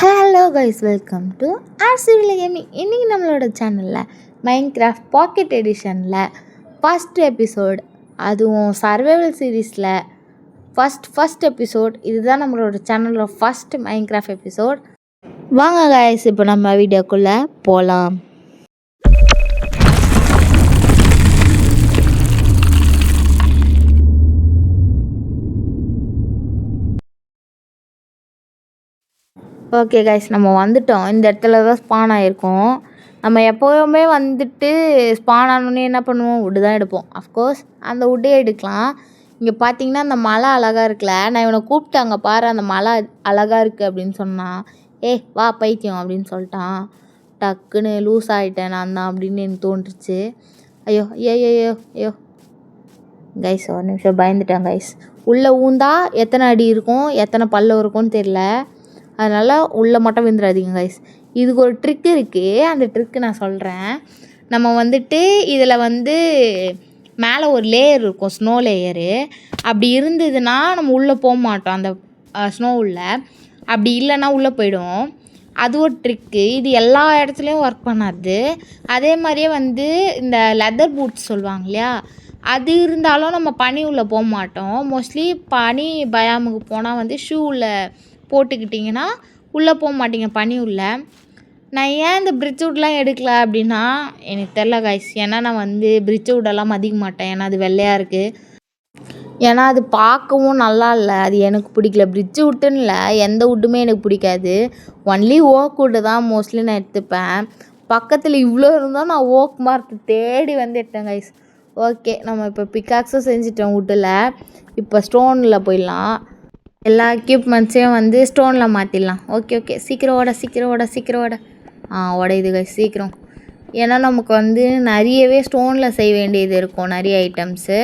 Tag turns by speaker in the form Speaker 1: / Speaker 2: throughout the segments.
Speaker 1: Hello guys, welcome to ஆர்சிவில் gaming. இன்றைக்கி நம்மளோட சேனலில் மைன்கிராஃப்ட் பாக்கெட் எடிஷனில் ஃபஸ்ட் எபிசோட், அதுவும் சர்வைவல் சீரீஸில் ஃபஸ்ட் எபிசோட். இதுதான் நம்மளோட சேனலோட ஃபஸ்ட் மைன்கிராஃப்ட் எபிசோட். வாங்க கைஸ், இப்போ நம்ம வீடியோக்குள்ளே போகலாம். ஓகே கைஸ், நம்ம வந்துட்டோம். இந்த இடத்துல தான் ஸ்பான் ஆகிருக்கோம். நம்ம எப்போவுமே வந்துட்டு ஸ்பான் ஆனோடனே என்ன பண்ணுவோம்? வுட்டு தான் எடுப்போம். அஃப்கோர்ஸ் அந்த வுட்டே எடுக்கலாம். இங்கே பார்த்தீங்கன்னா அந்த மலை அழகாக இருக்குல்ல. நான் இவனை கூப்பிட்டு அங்கே பாரு, அந்த மலை அழகாக இருக்குது அப்படின்னு சொன்னான். வா பைத்தியம் அப்படின்னு சொல்லிட்டான். டக்குன்னு லூஸ் ஆகிட்டேன் நான் தான் அப்படின்னு எனக்கு தோன்றுச்சு. ஐயோ ஐயோ ஐயோ ஐயோ கைஸ், ஒரு நிமிஷம் பயந்துட்டேன் கைஸ். உள்ளே ஊந்தா எத்தனை அடி இருக்கும், எத்தனை பல்ல இருக்கும்னு தெரியல. அதனால் உள்ளே மட்டும் விழுந்துடாதீங்க கைஸ். இதுக்கு ஒரு ட்ரிக் இருக்குது. அந்த ட்ரிக்கு நான் சொல்கிறேன். நம்ம வந்துட்டு இதில் மேலே ஒரு லேயர் இருக்கும், ஸ்னோ லேயரு. அப்படி இருந்ததுன்னா நம்ம உள்ளே போக மாட்டோம் அந்த ஸ்னோ உள்ள. அப்படி இல்லைன்னா உள்ளே போயிடும். அது ஒரு ட்ரிக்கு. இது எல்லா இடத்துலையும் ஒர்க் பண்ணாது. அதே மாதிரியே இந்த லெதர் பூட்ஸ் சொல்லுவாங்க இல்லையா, அது இருந்தாலும் நம்ம பனி உள்ளே போக மாட்டோம். மோஸ்ட்லி பனி பயாமுக்கு போனால் ஷூவில் போட்டுக்கிட்டிங்கன்னா உள்ளே போக மாட்டிங்க பனி உள்ள. நான் ஏன் இந்த பிரிட்ஜ் வுட்லாம் எடுக்கல அப்படின்னா எனக்கு தெரில கைஸ். ஏன்னா நான் பிரிட்ஜ் வுட்டெல்லாம் மதிக்க மாட்டேன். ஏன்னா அது வெள்ளையாக இருக்குது. ஏன்னா அது பார்க்கவும் நல்லா இல்லை. அது எனக்கு பிடிக்கல. பிரிட்ஜ் வுட்டுன்னு இல்லை, எந்த வுட்டுமே எனக்கு பிடிக்காது. ஒன்லி ஓக் வுட்டு தான் மோஸ்ட்லி நான் எடுத்துப்பேன். பக்கத்தில் இவ்வளோ இருந்தால் நான் ஓக் மரத்தை தேடி எடுத்தேன் கைஸ். ஓகே, நம்ம இப்போ பிக்காக்ஸும் செஞ்சிட்டோம் வுட்டில். இப்போ ஸ்டோனில் போயிடலாம். எல்லா எக்யூப்மெண்ட்ஸையும் ஸ்டோனில் மாற்றிடலாம். ஓகே சீக்கிரம் ஓட. உடையுது கைஸ் சீக்கிரம். ஏன்னா நமக்கு நிறையவே ஸ்டோனில் செய்ய வேண்டியது இருக்கும். நிறைய ஐட்டம்ஸு,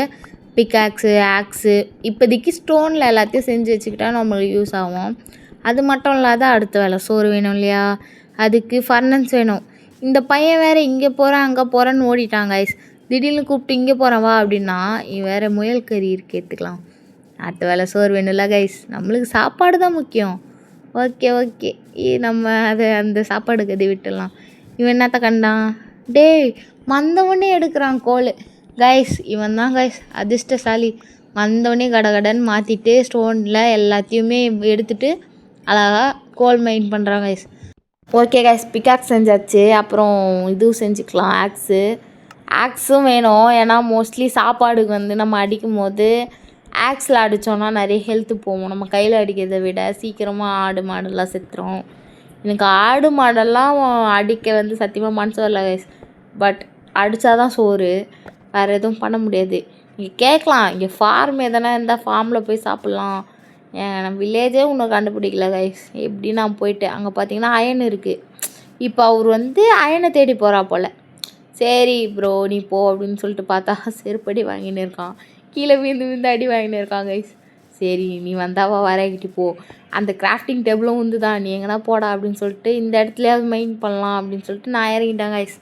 Speaker 1: பிக்காக்ஸு, ஆக்ஸு. இப்போதைக்கு ஸ்டோனில் எல்லாத்தையும் செஞ்சு வச்சுக்கிட்டா நம்மளுக்கு யூஸ் ஆகும். அது மட்டும் இல்லாத அடுத்த வேலை சோறு வேணும் இல்லையா, அதுக்கு ஃபர்னன்ஸ் வேணும். இந்த பையன் வேறு இங்கே போகிறேன் அங்கே போகிறேன்னு ஓடிட்டான் கைஸ். திடீர்னு கூப்பிட்டு இங்கே போகிறேன் வா அப்படின்னா, வேறு முயல் கறி இருக்கு எடுத்துக்கலாம். அடுத்த வேலை சோறு வேணும்ல கைஸ். நம்மளுக்கு சாப்பாடு தான் முக்கியம். ஓகே நம்ம அந்த சாப்பாடு கதை விட்டுடலாம். இவன் என்னத்த கண்டான்? மந்தவொடனே எடுக்கிறான் கோல் கைஸ். இவன் தான் கைஸ் அதிர்ஷ்டசாலி. மந்தவொடனே கடன்னு மாற்றிட்டு ஸ்டோனில் எல்லாத்தையுமே எடுத்துகிட்டு அழகாக கோல் மைன் பண்ணுறான் கைஸ். ஓகே கைஸ், பிக்காக்ஸ் செஞ்சாச்சு. அப்புறம் இதுவும் செஞ்சுக்கலாம், ஆக்ஸும் வேணும். ஏன்னா மோஸ்ட்லி சாப்பாடுக்கு நம்ம அடிக்கும் போது ஆக்ஸில் அடித்தோன்னா நிறைய ஹெல்த்து போகும். நம்ம கையில் அடிக்கிறத விட சீக்கிரமாக ஆடு மாடெல்லாம் செத்துரும். எனக்கு ஆடு மாடெல்லாம் அடிக்க சத்தியமாக மனசு வரல கைஸ். பட் அடித்தா தான் சோறு, வேறு எதுவும் பண்ண முடியாது. இங்கே கேட்கலாம், இங்கே ஃபார்ம் எதனா இருந்தால் ஃபார்மில் போய் சாப்பிட்லாம். நம்ம வில்லேஜே இன்னும் கண்டுபிடிக்கல கைஸ். எப்படி நான் போயிட்டு அங்கே பார்த்தீங்கன்னா அயன் இருக்குது. இப்போ அவர் அயனை தேடி போகிறா போல். சரி ப்ரோ நீ போ அப்படின்னு சொல்லிட்டு பார்த்தா செருப்படி வாங்கின்னு இருக்கான். கீழே விழுந்து அடி வாங்கின்னு இருக்காங்க கைஸ். சரி நீ வந்தாவா வரைக்கிட்டு போ. அந்த கிராஃப்டிங் டேபிளும் தான், நீ எங்கன்னா போடா அப்படின்னு சொல்லிட்டு இந்த இடத்துலையாவது மைண்ட் பண்ணலாம் அப்படின்னு சொல்லிட்டு நான் இறங்கிட்டேன் கைஸ்.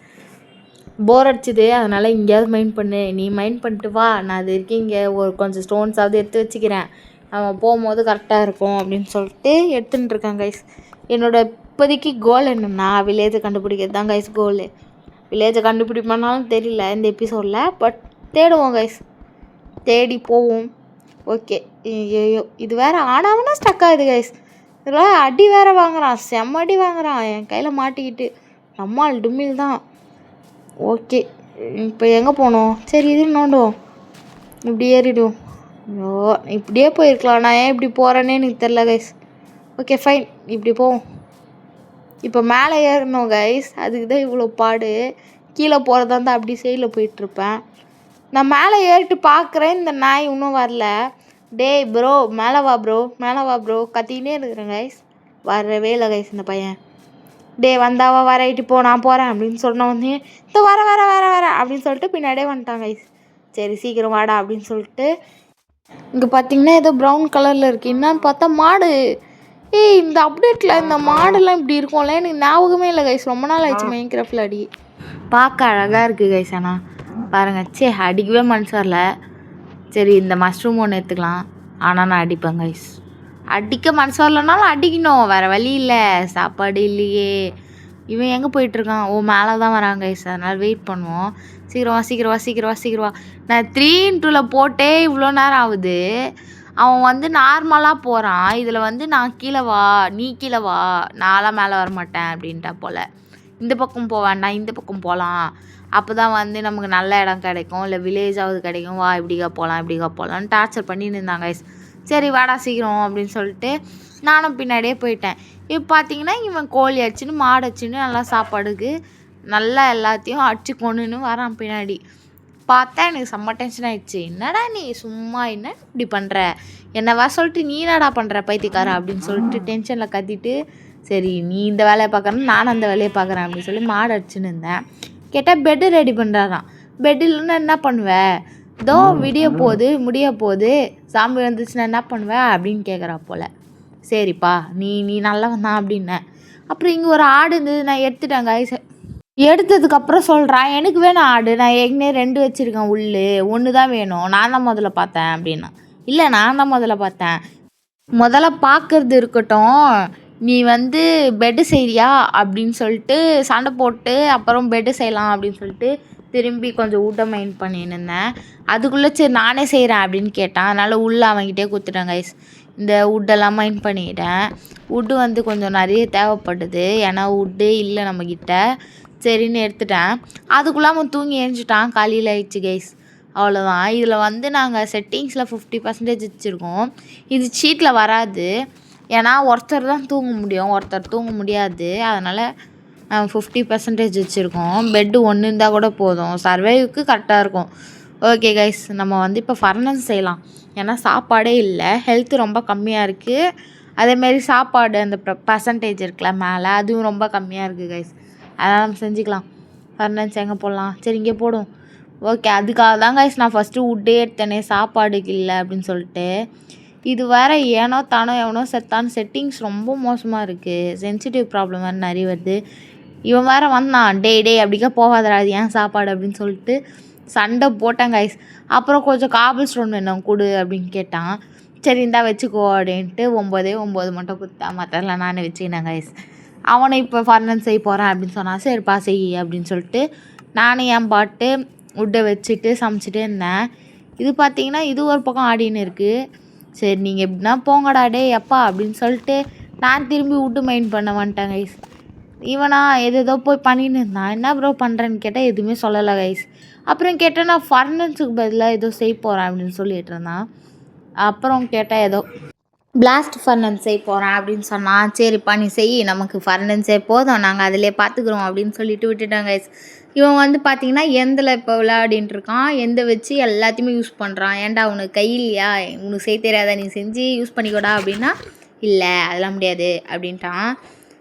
Speaker 1: போர் அடிச்சுது, அதனால் இங்கேயாவது மைண்ட் பண்ணு. நீ மைண்ட் பண்ணிட்டு வா, நான் அது வரைக்கும் இங்கே ஒரு கொஞ்சம் ஸ்டோன்ஸாவது எடுத்து வச்சுக்கிறேன். நம்ம போகும்போது கரெக்டாக இருக்கும் அப்படின்னு சொல்லிட்டு எடுத்துகிட்டு இருக்கேன் கைஸ். என்னோடய இப்போதைக்கு கோல் என்னென்னா வில்லேஜை கண்டுபிடிக்கிறது தான் கைஸ் கோல். வில்லேஜை கண்டுபிடிப்பானாலும் தெரியல இந்த எபிசோடில், பட் தேடுவோம் கைஸ், தேடி போவோம். ஓகே, ஐயோ இது வேறு ஆனாவனா ஸ்டக் ஆகுது கைஸ். இதெல்லாம் அடி வேறு வாங்குறான், செம்ம அடி வாங்குறான் என் கையில் மாட்டிக்கிட்டு. நம்மால் டும்மில் தான். ஓகே, இப்போ எங்கே போனோம்? சரி இது நோண்டுவோம், இப்படி ஏறிடுவோம். ஐயோ இப்படியே போயிருக்கலாம், நான் ஏன் இப்படி போகிறேன்னே எனக்கு தெரில கைஸ். ஓகே ஃபைன், இப்படி போவோம். இப்போ மேலே ஏறணும் கைஸ், அதுக்கு தான் இவ்வளோ பாடு. கீழே போகிறதா இருந்தால் அப்படி சைடில் போயிட்டுருப்பேன். நான் மேலே ஏறிட்டு பார்க்குறேன், இந்த நாய் இன்னும் வரல. ப்ரோ மேலே வா ப்ரோ கத்திக்கிட்டே இருக்கிறேன் கைஸ். வரவே இல்லை கைஸ் இந்த பையன். வந்தாவா வரைட்டு போ, நான் போகிறேன் அப்படின்னு சொன்னோடனே இந்த வர அப்படின்னு சொல்லிட்டு பின்னாடியே வந்துட்டான் கைஸ். சரி சீக்கிரம் வாடா அப்படின்னு சொல்லிட்டு. இங்கே பார்த்தீங்கன்னா ஏதோ ப்ரௌன் கலரில் இருக்குது. என்னான்னு பார்த்தா மாடு. இந்த அப்டேட்டில் இந்த மாடெல்லாம் இப்படி இருக்கும்ல, எனக்கு ஞாபகமே இல்லை கைஸ். ரொம்ப நாள் ஆயிடுச்சு மைன்கிராஃப்டில் அடி. பார்க்க அழகாக இருக்குது கைஸ். ஆனால் பாருங்கள், அடிக்கவே மனசு வரல. சரி இந்த மஷ்ரூம் ஒன்று எடுத்துக்கலாம். ஆனால் நான் அடிப்பேன் கைஸ். அடிக்க மனசு வரலனாலும் அடிக்கணும், வேறு வழி இல்லை, சாப்பாடு இல்லையே. இவன் எங்கே போயிட்டுருக்கான்? ஓ மேலே தான் வராங்க கைஸ், அதனால் வெயிட் பண்ணுவோம். சீக்கிரவா. நான் 3-2 போட்டே இவ்வளோ நேரம் ஆகுது. அவன் வந்து நார்மலாக போகிறான். இதில் வந்து நான் கீழே வா, நீ கீழே வா, நான்லாம் மேலே வரமாட்டேன் அப்படின்ட்டா போல். இந்த பக்கம் போக வேண்டாம், இந்த பக்கம் போகலாம், அப்போ தான் வந்து நமக்கு நல்ல இடம் கிடைக்கும், இல்லை வில்லேஜாவது கிடைக்கும், வா இப்படிக்கா போகலான்னு டார்ச்சர் பண்ணின்னு இருந்தாங்க கைஸ். சரி வாடா சீக்கிரம் அப்படின்னு சொல்லிட்டு நானும் பின்னாடியே போயிட்டேன். இப்போ பார்த்தீங்கன்னா இவன் கோழி அடிச்சுன்னு மாடு அடிச்சுன்னு நல்லா சாப்பாடுக்கு நல்லா எல்லாத்தையும் அடிச்சு கொண்டுன்னு வரான் பின்னாடி. பார்த்தா எனக்கு செம்ம டென்ஷன் ஆகிடுச்சு. என்னடா நீ சும்மா என்ன இப்படி பண்ணுற, என்னவா சொல்லிட்டு நீ என்னடா பண்ணுற பைத்தியக்காரா அப்படின்னு சொல்லிட்டு டென்ஷனில் கத்திட்டு, சரி நீ இந்த வேலையை பார்க்குறேன்னு நான் அந்த வேலையை பார்க்குறேன் அப்படின்னு சொல்லி மாடு அடிச்சுன்னு இருந்தேன். கேட்டால் பெட்டு ரெடி பண்ணுறாரான். பெட்டு இல்லைன்னா என்ன பண்ணுவேன், இதோ முடிய போகுது சாமி வந்துச்சுன்னா என்ன பண்ணுவேன் அப்படின்னு கேட்குறா போல். சரிப்பா நீ நல்லவன் தான் அப்படின்னேன். அப்புறம் இங்கே ஒரு ஆடு இருந்தது, நான் எடுத்துட்டேன் கைஸ். எடுத்ததுக்கப்புறம் சொல்கிறான், எனக்கு வேணும் ஆடு, நான் ஏற்கனவே 2 வச்சுருக்கேன் உள்ளு, 1 தான் வேணும், நான் தான் முதல்ல பார்த்தேன் அப்படின்னா. இல்லை நான் தான் முதல்ல பார்த்தேன். முதல்ல பார்க்குறது இருக்கட்டும், நீ வந்து பெட்டு செய்றியா அப்படின்னு சொல்லிட்டு சண்டை போட்டு அப்புறம் பெட்டு செய்யலாம் அப்படின்னு சொல்லிட்டு திரும்பி கொஞ்சம் வுட்டை மைண்ட் பண்ணின்னு இருந்தேன். அதுக்குள்ளே சரி நானே செய்கிறேன் அப்படின்னு கேட்டான். அதனால் உள்ளே அவன்கிட்டே கொடுத்துட்டேன் கைஸ். இந்த வுட்டெல்லாம் மைண்ட் பண்ணிட்டேன். வுட்டு வந்து கொஞ்சம் நிறைய தேவைப்படுது, ஏன்னா வுட்டே இல்லை நம்மக்கிட்ட. சரின்னு எடுத்துட்டேன். அதுக்குள்ளே அவன் தூங்கி எழுந்துட்டான். காலையில் ஆயிடுச்சு கைஸ், அவ்வளோதான். இதில் வந்து நாங்கள் செட்டிங்ஸில் 50% வச்சுருக்கோம். இது சீட்டில் வராது, ஏன்னா ஒருத்தர் தான் தூங்க முடியும், ஒருத்தர் தூங்க முடியாது. அதனால் 50% வச்சுருக்கோம். பெட்டு 1 இருந்தால் கூட போதும், சர்வைவுக்கு கரெக்டாக இருக்கும். ஓகே கைஸ், நம்ம வந்து இப்போ ஃபர்னஸ் செய்யலாம். ஏன்னா சாப்பாடே இல்லை, ஹெல்த்து ரொம்ப கம்மியாக இருக்குது. அதேமாரி சாப்பாடு அந்த பர்சன்டேஜ் இருக்குல்ல மேலே, அதுவும் ரொம்ப கம்மியாக இருக்குது கைஸ். அதனால் நம்ம செஞ்சுக்கலாம். ஃபர்னஸ் எங்கே போடலாம், சரி இங்கே போடும். ஓகே, அதுக்காக தான் கைஸ் நான் ஃபஸ்ட்டு வுட்டே எடுத்தேனே, சாப்பாடுக்கு இல்லை அப்படின்னு சொல்லிட்டு. இது வேறு ஏனோ தானோ எவனோ செத்தான்னு செட்டிங்ஸ் ரொம்ப மோசமாக இருக்குது. சென்சிட்டிவ் ப்ராப்ளம் வேறு நிறைய வருது. இவன் வேறு வந்தான், டே அப்படிக்கா போகாதடா, அது ஏன் சாப்பாடு அப்படின்னு சொல்லிட்டு சண்டை போட்டான் கைஸ். அப்புறம் கொஞ்சம் காபிள் ஸ்டோன் வேணும் கொடு அப்படின்னு கேட்டான். சரி இந்தா வச்சுக்கோ அப்படின்ட்டு 9 மட்டும் கொடுத்தா, மற்றெல்லாம் நானே வச்சுக்கினேன் கைஸ். அவனை இப்போ ஃபர்னஸ் செய்ய போகிறேன் அப்படின்னு சொன்னான். சரிப்பா செய் அப்படின்னு சொல்லிட்டு நானும் என் பாட்டு வுட்டை வச்சுட்டு சமைச்சிட்டே இருந்தேன். இது பார்த்தீங்கன்னா இது ஒரு பக்கம் ஆடின்னு இருக்குது. சரி நீங்கள் எப்படின்னா போங்கடா டே எப்பா அப்படின்னு சொல்லிட்டு நான் திரும்பி வுட்டு மைண்ட் பண்ண வந்துட்டேன் கைஸ். இவனா ஏதோ போய் பண்ணின்னு இருந்தான். என்ன ப்ரோ பண்ணுறேன்னு கேட்டால் எதுவுமே சொல்லலை கைஸ். அப்புறம் கேட்டேன், நான் ஃபர்னஸுக்கு பதிலாக ஏதோ செய்ய போகிறேன் அப்படின்னு சொல்லிட்டு இருந்தான். அப்புறம் கேட்டால் ஏதோ பிளாஸ்ட் ஃபர்னஸ் செய்ய போகிறேன் அப்படின்னு சொன்னான். சரிப்பா நீ செய், நமக்கு ஃபர்னஸே போதும், நாங்கள் அதிலே பார்த்துக்குறோம் அப்படின்னு சொல்லிட்டு விட்டுட்டாங்க கைஸ். இவன் வந்து பார்த்தீங்கன்னா எந்தில் இப்போ விளையாடின்னு இருக்கான். எந்த வச்சு எல்லாத்தையுமே யூஸ் பண்ணுறான். ஏன்டா உனக்கு கை இல்லையா, உனக்கு செய்ய தெரியாதா, நீ செஞ்சு யூஸ் பண்ணிக்கூடா அப்படின்னா, இல்லை அதெல்லாம் முடியாது அப்படின்ட்டான்.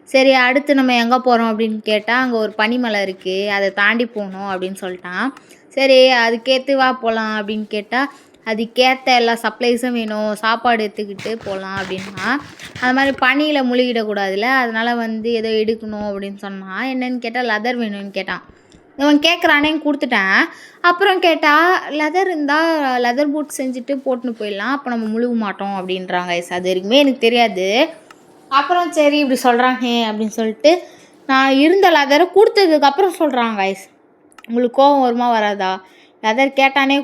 Speaker 1: சரி அடுத்து நம்ம எங்கே போகிறோம் அப்படின்னு கேட்டால், அங்கே ஒரு பனிமலை இருக்குது, அதை தாண்டி போகணும் அப்படின்னு சொல்லிட்டான். சரி அதுக்கேற்று வா போகலாம் அப்படின்னு கேட்டால், அதுக்கேற்ற எல்லா சப்ளைஸும் வேணும், சாப்பாடு எடுத்துக்கிட்டு போகலாம் அப்படின்னா. அது மாதிரி பனியில் முழுகிடக்கூடாதுல்ல, அதனால் வந்து ஏதோ எடுக்கணும் அப்படின்னு சொன்னான். என்னென்னு கேட்டால் லெதர் வேணும்னு கேட்டான். இவன் கேட்குறானேன்னு கொடுத்துட்டேன். அப்புறம் கேட்டால் லெதர் இருந்தால் லெதர் பூட் செஞ்சுட்டு போட்டுன்னு போயிடலாம், அப்போ நம்ம முழுக மாட்டோம் அப்படின்றாங்க. அது வரைக்குமே எனக்கு தெரியாது. அப்புறம் சரி இப்படி சொல்கிறாங்க அப்படின்னு சொல்லிட்டு நான் இருந்த லெதரை கொடுத்ததுக்கப்புறம் சொல்கிறாங்க கைஸ். உங்களுக்கு கோவம் வருமா வராதா, லெதர் கேட்டானே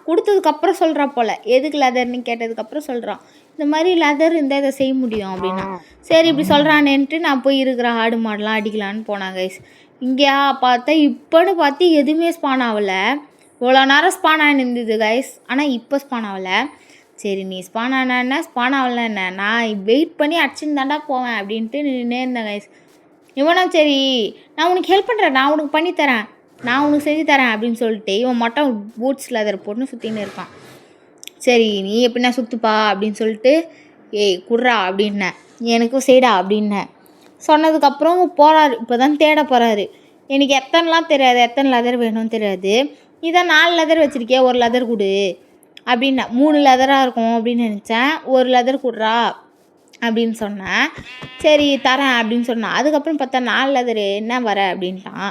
Speaker 1: கொடுத்ததுக்கப்புறம் சொல்கிறா போல். எதுக்கு லெதர்னு கேட்டதுக்கப்புறம் சொல்கிறான், இந்த மாதிரி லெதர் இருந்தால் இதை செய்ய முடியும் அப்படின்னா. சரி இப்படி சொல்கிறானேன்ட்டு நான் போய் இருக்கிற ஆடு மாடெலாம் அடிக்கலான்னு போனேன் கைஸ். இங்கேயா பார்த்தா இப்போன்னு பார்த்து எதுவுமே ஸ்பான் ஆகலை. இவ்வளோ நேரம் ஸ்பான் ஆகி இருந்தது கைஸ், ஆனால் இப்போ ஸ்பான் ஆகலை. சரி நீ ஸ்பான் ஆனா ஸ்பான் ஆகலை என்ன, நான் வெயிட் பண்ணி அடிச்சுன்னு தாண்டா போவேன் அப்படின்ட்டு நின்றுனே இருந்தேன் கைஸ். இவனா சரி நான் உனக்கு ஹெல்ப் பண்ணுறேன், நான் உனக்கு பண்ணித்தரேன், நான் உனக்கு செஞ்சு தரேன் அப்படின்னு சொல்லிட்டு இவன் மட்டும் பூட்ஸ் லெதர் போட்டுன்னு சுற்றின்னு இருக்கான். சரி நீ எப்படின்னா சுற்றுப்பா அப்படின்னு சொல்லிட்டு ஏய் குர்ரா அப்படின்னேன், எனக்கும் செய்டா அப்படின்னேன். சொன்னதுக்கப்புறம் போகிறாரு, இப்போ தான் தேட போகிறாரு. எனக்கு எத்தனைலாம் தெரியாது, எத்தனை லெதர் வேணும்னு தெரியாது. இதான் 4 லெதர் வச்சுருக்கே, ஒரு லெதர் கொடு அப்படின்னா. 3 லெதராக இருக்கும் அப்படின்னு நினச்சேன். ஒரு லெதர் கொடுறா அப்படின்னு சொன்னேன். சரி தரேன் அப்படின்னு சொன்னான். அதுக்கப்புறம் பார்த்தா 4 லெதரு என்ன வர அப்படின்ட்டான்.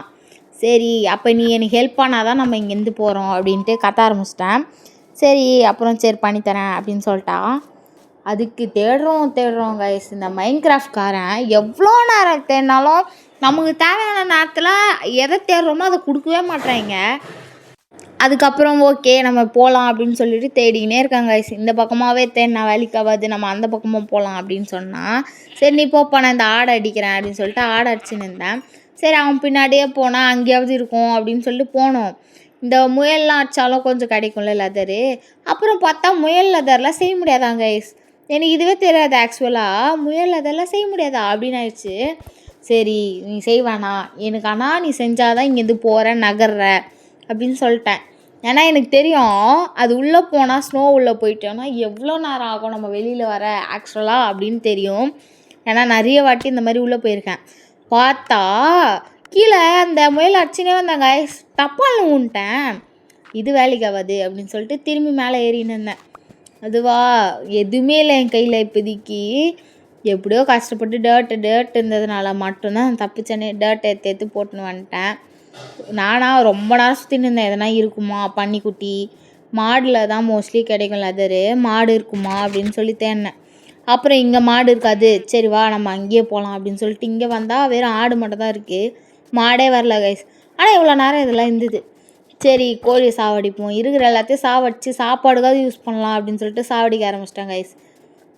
Speaker 1: சரி அப்போ நீ எனக்கு ஹெல்ப் பண்ணால் தான் நம்ம இங்கேருந்து போகிறோம் அப்படின்ட்டு கத்த ஆரம்பிச்சிட்டேன். சரி அப்புறம் சரி பண்ணித்தரேன் அப்படின்னு சொல்லிட்டான். அதுக்கு தேடுறோம் கைஸ். இந்த மைன்கிராஃப்ட்காரன் எவ்வளோ நேரம் தேடினாலும் நமக்கு தேவையான நேரத்தில் எதை தேடுறோமோ அதை கொடுக்கவே மாட்டேறாங்க. அதுக்கப்புறம் ஓகே நம்ம போகலாம் அப்படின்னு சொல்லிட்டு தேடிக்கினே இருக்காங்க கைஸ். இந்த பக்கமாகவே தேடினா வேலைக்காகாது, நம்ம அந்த பக்கமாக போகலாம் அப்படின்னு சொன்னால், சரி நீ போப்பா நான் இந்த ஆடை அடிக்கிறேன் அப்படின்னு சொல்லிட்டு ஆடை அடிச்சுன்னு இருந்தேன். சரி அவன் பின்னாடியே போனால் அங்கேயாவது இருக்கும் அப்படின்னு சொல்லிட்டு போனோம். இந்த முயல்லாம் அடித்தாலும் கொஞ்சம் கிடைக்கும்ல லெதரு. அப்புறம் பார்த்தா முயல் லெதர்லாம் செய்ய முடியாதாங்க கைஸ். எனக்கு இதுவே தெரியாது ஆக்சுவலாக. முயல் லெதர்லாம் செய்ய முடியாதா அப்படின்னு ஆயிடுச்சு. சரி நீ செய்வானா எனக்கு, ஆனால் நீ செஞ்சாதான் இங்கேருந்து போகிற நகர்ற அப்படின்னு சொல்லிட்டேன். ஏன்னா எனக்கு தெரியும் அது உள்ளே போனால் ஸ்னோ உள்ளே போயிட்டோன்னா எவ்வளோ நேரம் ஆகும் நம்ம வெளியில் வர ஆக்சுவலாக அப்படின்னு தெரியும். ஏன்னா நிறைய வாட்டி இந்த மாதிரி உள்ளே போயிருக்கேன். பார்த்தா கீழே அந்த முயல் அடிச்சுனே வந்தாங்க, தப்பால் ஊன்ட்டேன். இது வேலைக்கு ஆகாது அப்படின்னு சொல்லிட்டு திரும்பி மேலே ஏறின்னு இருந்தேன். அதுவா எதுவுமே இல்லை என் கையில் இப்போதைக்கு. எப்படியோ கஷ்டப்பட்டு டேர்ட் இருந்ததுனால மட்டும்தான் தப்பிச்சேனே. டேர்ட் எடுத்து போட்டுன்னு வந்துட்டேன். நானாக ரொம்ப நேரம் சுற்றின்னு இருந்தேன், எதனா இருக்குமா பன்னிக்குட்டி மாடில் தான் மோஸ்ட்லி கிடைக்கும் லெதரு, மாடு இருக்குமா அப்படின்னு சொல்லி தேடினேன். அப்புறம் இங்கே மாடு இருக்காது, சரி வா நம்ம அங்கேயே போகலாம் அப்படின்னு சொல்லிட்டு இங்கே வந்தால் வெறும் ஆடு மட்டும் தான் இருக்குது, மாடே வரல கைஸ். ஆனால் இவ்வளோ நேரம் இதெல்லாம் இருந்தது. சரி கோழி சாவடிப்போம், இருக்கிற எல்லாத்தையும் சாவடிச்சு சாப்பாடுக்காவது யூஸ் பண்ணலாம் அப்படின்னு சொல்லிட்டு சாவடிக்க ஆரம்பிச்சிட்டேன் கைஸ்.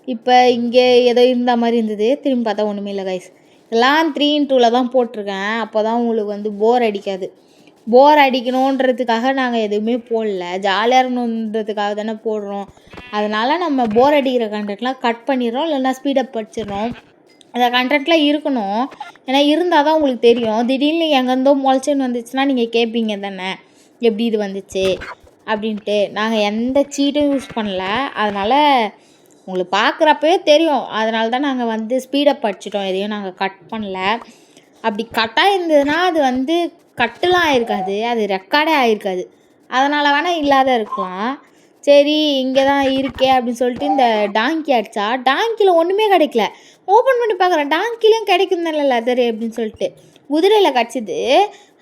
Speaker 1: இப்போ இங்கே ஏதோ இருந்த மாதிரி இருந்தது, திரும்பி பார்த்தா ஒன்றுமே இல்லை கைஸ். எல்லாம் 3x2 தான் போட்டிருக்கேன். அப்போ தான் உங்களுக்கு வந்து போர் அடிக்காது. போர் அடிக்கணுன்றதுக்காக நாங்கள் எதுவுமே போடல, ஜாலியாக இருக்கணுன்றதுக்காக தானே போடுறோம். அதனால் நம்ம போர் அடிக்கிற கண்டென்ட்லாம் கட் பண்ணிடுறோம், இல்லைன்னா ஸ்பீடப் படிச்சிடுறோம். அந்த கண்டென்ட்லாம் இருக்கணும், ஏன்னா இருந்தால் தான் உங்களுக்கு தெரியும். திடீர்னு எங்கேருந்தோ முளைச்சின்னு வந்துச்சுன்னா நீங்கள் கேட்பீங்க தானே எப்படி இது வந்துச்சு அப்படின்ட்டு. நாங்கள் எந்த சீட்டும் யூஸ் பண்ணல, அதனால் உங்களுக்கு பார்க்குறப்பவே தெரியும். அதனால தான் நாங்கள் வந்து ஸ்பீடப் படிச்சிட்டோம், எதையும் நாங்கள் கட் பண்ணல. அப்படி கட்டாக இருந்ததுன்னா அது வந்து கட்டெலாம் ஆகிருக்காது, அது ரெக்கார்டே ஆகிருக்காது. அதனால் வேணால் இல்லாத இருக்கலாம். சரி இங்கே தான் இருக்கே அப்படின்னு சொல்லிட்டு இந்த டாங்கி அடித்தா டாங்கியில் ஒன்றுமே கிடைக்கல. ஓப்பன் பண்ணி பார்க்குறேன், டாங்கிலையும் கிடைக்குதுல்ல லெதரு அப்படின்னு சொல்லிட்டு குதிரையில் கிடச்சிது.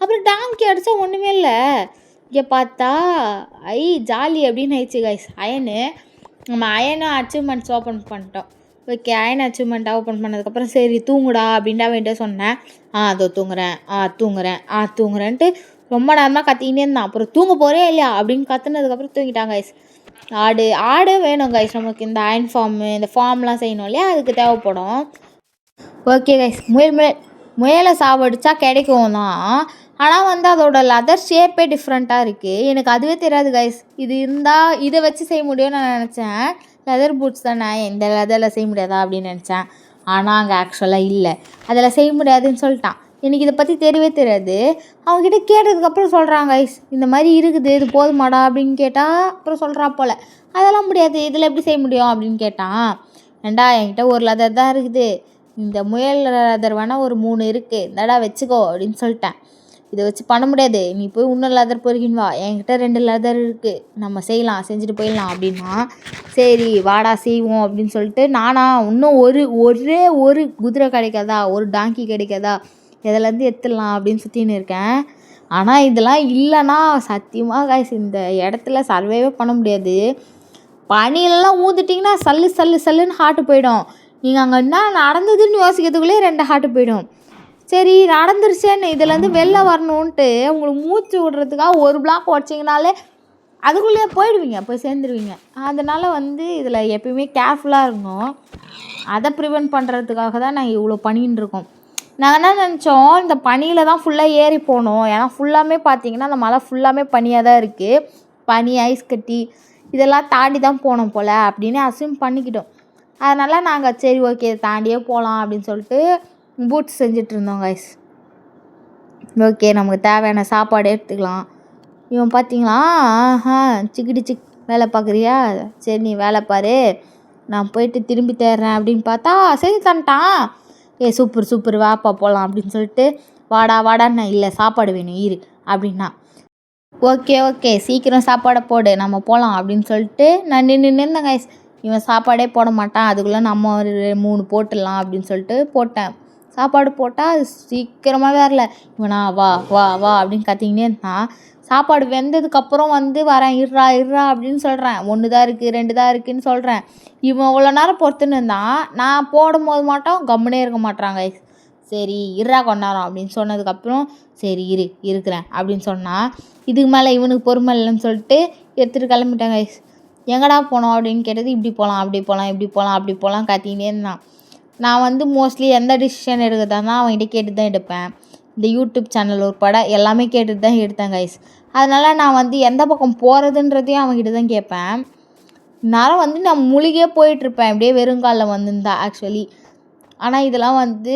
Speaker 1: அப்புறம் டாங்கி அடித்தா ஒன்றுமே இல்லை. இங்கே பார்த்தா ஜாலி அப்படின்னு ஆயிடுச்சு கைஸ். அயனு நம்ம அயனும் அச்சீவ்மெண்ட்ஸ் ஓப்பன் பண்ணிட்டோம். ஓகே அயன் அச்சீவ்மெண்ட் ஓப்பன் பண்ணதுக்கப்புறம் சரி தூங்குடா அப்படின்ட்டு அவன்கிட்ட சொன்னேன். அதோ தூங்குறேன்ட்டு ரொம்ப நேரமாக கத்திக்கிட்டே இருந்தான். அப்புறம் தூங்க போகிறே இல்லையா அப்படின்னு கற்றுனதுக்கப்புறம் தூங்கிட்டான் கைஸ். ஆடு வேணும் கைஸ் நமக்கு. இந்த அயன் ஃபார்மு இந்த ஃபார்ம்லாம் செய்யணும் இல்லையா, அதுக்கு தேவைப்படும். ஓகே கைஸ், முயலை சாவடிச்சா கிடைக்கும் தான். ஆனால் வந்து அதோட லெதர் ஷேப்பே டிஃப்ரெண்ட்டாக இருக்குது. எனக்கு அதுவே தெரியாது கைஸ். இது இருந்தால் இதை வச்சு செய்ய முடியும்னு நான் நினச்சேன். லெதர் பூட்ஸ் தானே, இந்த லெதரில் செய்ய முடியாதா அப்படின்னு நினச்சேன். ஆனால் அங்கே ஆக்சுவலாக இல்லை, அதில் செய்ய முடியாதுன்னு சொல்லிட்டான். எனக்கு இதை பற்றி தெரியவே தெரியாது. அவங்ககிட்ட கேட்டதுக்கப்புறம் சொல்கிறாங்க கைஸ், இந்த மாதிரி இருக்குது, இது போதுமாடா அப்படின்னு கேட்டால் அப்புறம் சொல்கிறா போல். அதெல்லாம் முடியாது, இதில் எப்படி செய்ய முடியும் அப்படின்னு கேட்டான். ஏண்டா என்கிட்ட ஒரு லெதர் தான் இருக்குது, இந்த முயல் லெதர் வேணால் ஒரு 3 இருக்குது, இந்தடா வச்சுக்கோ அப்படின்னு சொல்லிட்டேன். இதை வச்சு பண்ண முடியாது, நீ போய் இன்னும் லெதர் பொறுக்கின்னு வா, என்கிட்ட 2 லெதர் இருக்குது, நம்ம செய்யலாம், செஞ்சுட்டு போயிடலாம் அப்படின்னா. சரி வாடா செய்வோம் அப்படின்னு சொல்லிட்டு நானா இன்னும் ஒரே ஒரு குதிரை கிடைக்காதா, ஒரு டாங்கி கிடைக்காதா, இதிலேருந்து எடுத்துடலாம் அப்படின்னு சுற்றின்னு இருக்கேன். ஆனால் இதெல்லாம் இல்லைன்னா சத்தியமாக கைஸ் இந்த இடத்துல சர்வேவே பண்ண முடியாது. பனியெல்லாம் ஊற்றிட்டிங்கன்னா சல்லுன்னு ஹார்ட்டு போயிடும். நீங்கள் அங்கே என்ன நடந்ததுன்னு யோசிக்கிறதுக்குள்ளே 2 ஹார்ட்டு போயிடும். சரி நடந்துருச்சேன்னு இதுலேருந்து வெளில வரணுன்ட்டு உங்களுக்கு மூச்சு விட்றதுக்காக ஒரு பிளாக் உடச்சிங்கனாலே அதுக்குள்ளேயே போயிடுவீங்க, போய் சேர்ந்துருவீங்க. அதனால் வந்து இதில் எப்பயுமே கேர்ஃபுல்லாக இருக்கணும். அதை ப்ரிவெண்ட் பண்ணுறதுக்காக தான் நாங்கள் இவ்வளோ பண்ணின்னு இருக்கோம். நாங்கள் என்ன நினச்சோம், இந்த பனியில் தான் ஃபுல்லாக ஏறி போகணும், ஏன்னா ஃபுல்லாமே பார்த்தீங்கன்னா அந்த மலை ஃபுல்லாமே பனியாக தான் இருக்குது, பனி ஐஸ் கட்டி இதெல்லாம் தாண்டி தான் போனோம் போல் அப்படின்னு அஸ்யூம் பண்ணிக்கிட்டோம். அதனால் நாங்கள் சரி ஓகே தாண்டியே போகலாம் அப்படின்னு சொல்லிட்டு பூட்ஸ் செஞ்சிட்ருந்தோம் கைஸ். ஓகே நமக்கு தேவையான சாப்பாடு எடுத்துக்கலாம். இவன் பார்த்தீங்களா, சிக் வேலை பார்க்குறியா, சரி நீ வேலை பாரு, நான் போயிட்டு திரும்பி தேடுறேன் அப்படின்னு பார்த்தா சரி தந்துட்டான். சூப்பர் வாப்பா போகலாம் அப்படின்னு சொல்லிட்டு வாடான்னு இல்லை சாப்பாடு வேணும் இரு அப்படின்னா. ஓகே சீக்கிரம் சாப்பாடை போடு நம்ம போகலாம் அப்படின்னு சொல்லிட்டு நான் நின்றுந்தேன் கைஸ். இவன் சாப்பாடே போட மாட்டான், அதுக்குள்ளே நம்ம ஒரு 3 போட்டுடலாம் அப்படின்னு சொல்லிட்டு போட்டேன் சாப்பாடு போட்டால் அது சீக்கிரமாகவே வரல. இவனா வா வா வா அப்படின்னு கத்திக்கினே இருந்தான். சாப்பாடு வெந்ததுக்கப்புறம் வந்து வரேன் இருறா இருறா அப்படின்னு சொல்கிறேன். 1 தான் இருக்குது 2 தான் இருக்குதுன்னு சொல்கிறேன். இவன் இவ்வளோ நேரம் பொறுத்துன்னு இருந்தான். நான் போடும்போது மட்டும் கம்முனே இருக்க மாட்றாங்க. சரி இருறா கொண்டாரம் அப்படின்னு சொன்னதுக்கப்புறம் சரி இருக்கிறேன் அப்படின்னு சொன்னான். இதுக்கு மேலே இவனுக்கு பொறுமை இல்லைன்னு சொல்லிட்டு எடுத்துகிட்டு கிளம்பிட்டாங்க. எங்கடா போனோம் அப்படின்னு கேட்டது, இப்படி போகலாம் அப்படி போகலாம் இப்படி போகலாம் அப்படி போகலாம் கத்திக்கினே இருந்தான். நான் வந்து மோஸ்ட்லி எந்த டிசிஷன் எடுக்கிறதா அவன்கிட்ட கேட்டு தான் எடுப்பேன். இந்த யூடியூப் சேனல் உட்பட எல்லாமே கேட்டுட்டு தான் எடுத்தேன் கைஸ். அதனால் நான் வந்து எந்த பக்கம் போகிறதுன்றதையும் அவன்கிட்ட தான் கேட்பேன். நேரம் வந்து நான் மூழ்கியே போயிட்டுருப்பேன் இப்படியே வெறுங்காலில் வந்திருந்தா ஆக்சுவலி. ஆனால் இதெல்லாம் வந்து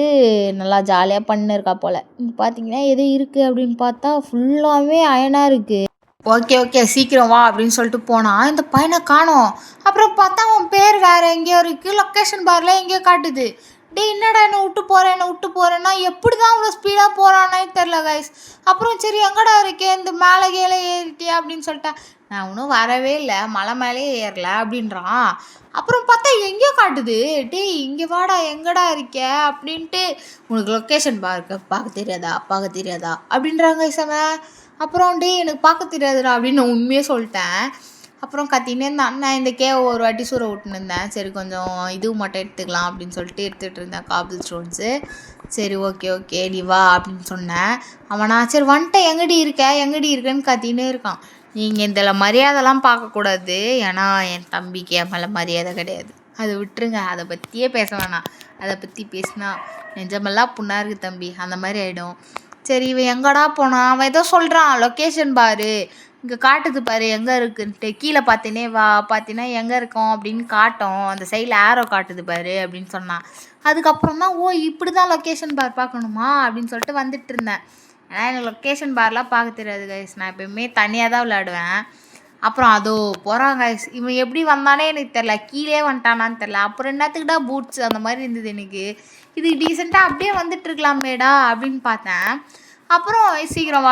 Speaker 1: நல்லா ஜாலியாக பண்ணிருக்கா போல். பார்த்தீங்கன்னா எது இருக்குது அப்படின்னு பார்த்தா ஃபுல்லாகவே அயனாக இருக்குது. ஓகே சீக்கிரம் வா அப்படின்னு சொல்லிட்டு போனால் இந்த பையனை காணோம். அப்புறம் பார்த்தா அவன் பேர் வேறு எங்கேயோ இருக்குது. லொக்கேஷன் பாரில் எங்கேயோ காட்டுது. என்னடா என்னை விட்டு போகிறேன்னா எப்படி தான் அவ்வளோ ஸ்பீடாக போகிறானே தெரில கைஸ். அப்புறம் சரி எங்கடா இருக்கே இந்த மேலே கீழே ஏறிட்டியா அப்படின்னு சொல்லிட்டேன். நான் ஒன்றும் வரவே இல்லை, மலை மேலேயே ஏறல அப்படின்றான். அப்புறம் பார்த்தா எங்கேயோ காட்டுது. இங்கே வாடா எங்கடா இருக்க அப்படின்ட்டு. உனக்கு லொக்கேஷன் பார்க்க தெரியாதா அப்படின்றாங்க கைஸ். அப்புறம் எனக்கு பார்க்க தெரியாதுடா அப்படின்னு நான் உண்மையே சொல்லிட்டேன். அப்புறம் கத்தினே இருந்தான். நான் இந்த கேவை ஒரு வாட்டி சூற விட்டுன்னு இருந்தேன். சரி கொஞ்சம் இதுவும் மட்டும் எடுத்துக்கலாம் அப்படின்னு சொல்லிட்டு எடுத்துகிட்டு இருந்தேன் காபிள் ஸ்டோன்ஸு. சரி ஓகே நீ வா அப்படின்னு சொன்னேன். அவனா சரி வந்துட்டேன் எங்கடி இருக்கேன்னு கத்தினே இருக்கான். நீங்கள் இதில் மரியாதைலாம் பார்க்கக்கூடாது, ஏன்னா என் தம்பிக்கு என் மேலே மரியாதை கிடையாது. அதை விட்டுருங்க, அதை பற்றியே பேச வேணாம். அதை பற்றி பேசினா நிஜமெல்லாம் புண்ணாக இருக்குது தம்பி, அந்த மாதிரி ஆகிடும். சரி இவன் எங்கடா போனான்? அவன் ஏதோ சொல்கிறான் லொக்கேஷன் பாரு இங்கே காட்டுது பாரு எங்கே இருக்குன்ட்டு. கீழே பார்த்தீனே வா பார்த்தீங்கன்னா எங்கே இருக்கோம் அப்படின்னு காட்டும். அந்த சைடில் ஆரோ காட்டுது பாரு அப்படின்னு சொன்னான். அதுக்கப்புறம் தான் இப்படி தான் லொக்கேஷன் பார் பார்க்கணுமா அப்படின்னு சொல்லிட்டு வந்துட்டு இருந்தேன். ஏன்னா எனக்கு லொக்கேஷன் பார்லாம் பார்க்க தெரியாது கைஸ். நான் எப்போயுமே தனியாக தான் விளையாடுவேன். அப்புறம் அதோ போகிறான் கைஸ். இவன் எப்படி வந்தானே எனக்கு தெரில, கீழே வந்துட்டானான்னு தெரில. அப்புறம் என்னத்துக்கிட்டா பூட்ஸ் அந்த மாதிரி இருந்தது எனக்கு. இது டீசெண்டாக அப்படியே வந்துட்டுருக்கலாமேடா அப்படின்னு பார்த்தேன். அப்புறம் சீக்கிரம்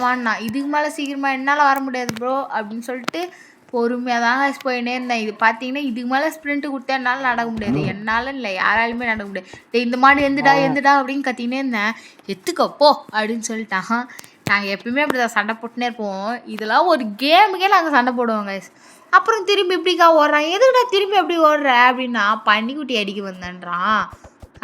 Speaker 1: வான்னா. இதுக்கு மேலே சீக்கிரமாக என்னால் வர முடியாது ப்ரோ அப்படின்னு சொல்லிட்டு பொறுமையாக தான் கைஸ் போயினே இருந்தேன். இது பார்த்தீங்கன்னா இதுக்கு மேலே ஸ்ப்ரிண்ட்டு கொடுத்தா என்னால் நடக்க முடியாது. என்னால் இல்லை யாராலுமே நடக்க முடியாது. இந்த மாதிரி எந்துடா அப்படின்னு கத்தினே இருந்தேன். எத்துக்கப்போ அப்படின்னு சொல்லிட்டான். நாங்கள் எப்பயுமே அப்படி தான் சண்டை போட்டுனே இருப்போம். இதெல்லாம் ஒரு கேமுக்கே நாங்கள் சண்டை போடுவோம் கைஸ். அப்புறம் திரும்பி இப்படிக்கா ஓடுறான். எதுக்குடா திரும்பி எப்படி ஓடுற அப்படின்னா பன்னிக்குட்டி அடிக்க வந்தேன்றான்.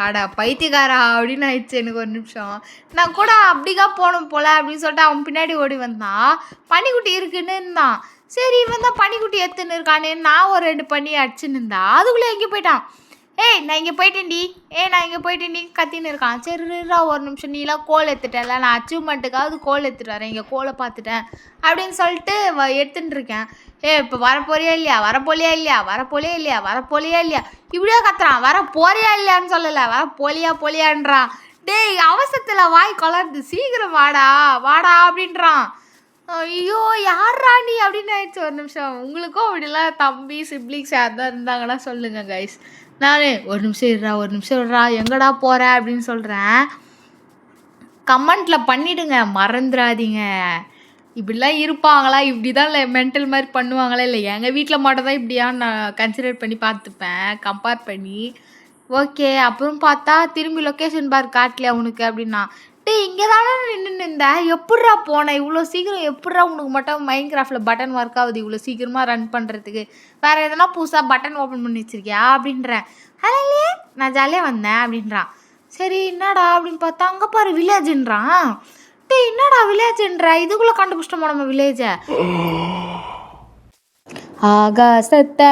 Speaker 1: அடா பைத்தியக்காரா அப்படின்னு ஆயிடுச்சு எனக்கு ஒரு நிமிஷம். நான் கூட அப்படிக்கா போகணும் போல அப்படின்னு சொல்லிட்டு அவன் பின்னாடி ஓடி வந்தான். பன்னிக்குட்டி இருக்குன்னு இருந்தான். சரி இவன் தான் பன்னிக்குட்டி எடுத்துன்னு இருக்கானே, நான் ஒரு 2 பண்ணி அடிச்சுன்னு இருந்தா. அதுக்குள்ளே எங்கே போயிட்டான். நான் இங்கே போயிட்டேன்டி கத்தின்னு இருக்கான். சரிடா ஒரு நிமிஷம், நீலாம் கோல் எடுத்துட்டேன்ல, நான் அச்சீவ்மெண்ட்டுக்காவது கோல் எடுத்துட்டு வரேன், இங்கே கோலை பார்த்துட்டேன் அப்படின்னு சொல்லிட்டு எடுத்துட்டு இருக்கேன். இப்போ வரப்போறியா இல்லையா இப்படியே கத்துறான். வர போறியா இல்லையான்னு சொல்லலை, வர போலியான்றான். அவசரத்தில் வாய் கொலருது. சீக்கிரம் வாடா அப்படின்றான். ஐயோ யாரா நீ அப்படின்னு ஆயிடுச்சு ஒரு நிமிஷம். உங்களுக்கும் அப்படிலாம் தம்பி சிப்ளிங்ஸ் யார்தான் இருந்தாங்கன்னா சொல்லுங்கள் கைஸ். நான் ஒரு நிமிஷம் இருடா எங்கடா போகிற அப்படின்னு சொல்கிறேன். கமெண்ட்டில் பண்ணிவிடுங்க, மறந்துடாதீங்க. இப்படிலாம் இருப்பாங்களா, இப்படி தான் இல்லை மென்டல் மாதிரி பண்ணுவாங்களா, இல்லை எங்கள் வீட்டில் மட்டும் தான் இப்படியா நான் கன்சிடர் பண்ணி பார்த்துப்பேன் கம்பேர் பண்ணி. ஓகே அப்புறம் பார்த்தா திரும்பி லொக்கேஷன் பார் காட்டலையா உனக்கு அப்படின்னா. இங்கே தானே நின்று இருந்தேன், எப்பட்றா போனேன் இவ்வளோ சீக்கிரம்? எப்பட்றா உனக்கு மட்டும் மைண்ட் கிராஃப்டில் பட்டன் ஒர்க் ஆகுது இவ்வளோ சீக்கிரமாக ரன் பண்ணுறதுக்கு? வேறு எதனா புதுசாக பட்டன் ஓப்பன் பண்ணி வச்சுருக்கியா அப்படின்றேன். இல்லையே நான் ஜாலியாக வந்தேன் அப்படின்றான். சரி என்னடா அப்படின்னு பார்த்தா அங்கே பாரு வில்லேஜுன்றான். என்னடா வில்லேஜுன்ற, இதுக்குள்ளே கண்டுபிடிச்சிட்டோமா நம்ம வில்லேஜை? ஆகாசத்தை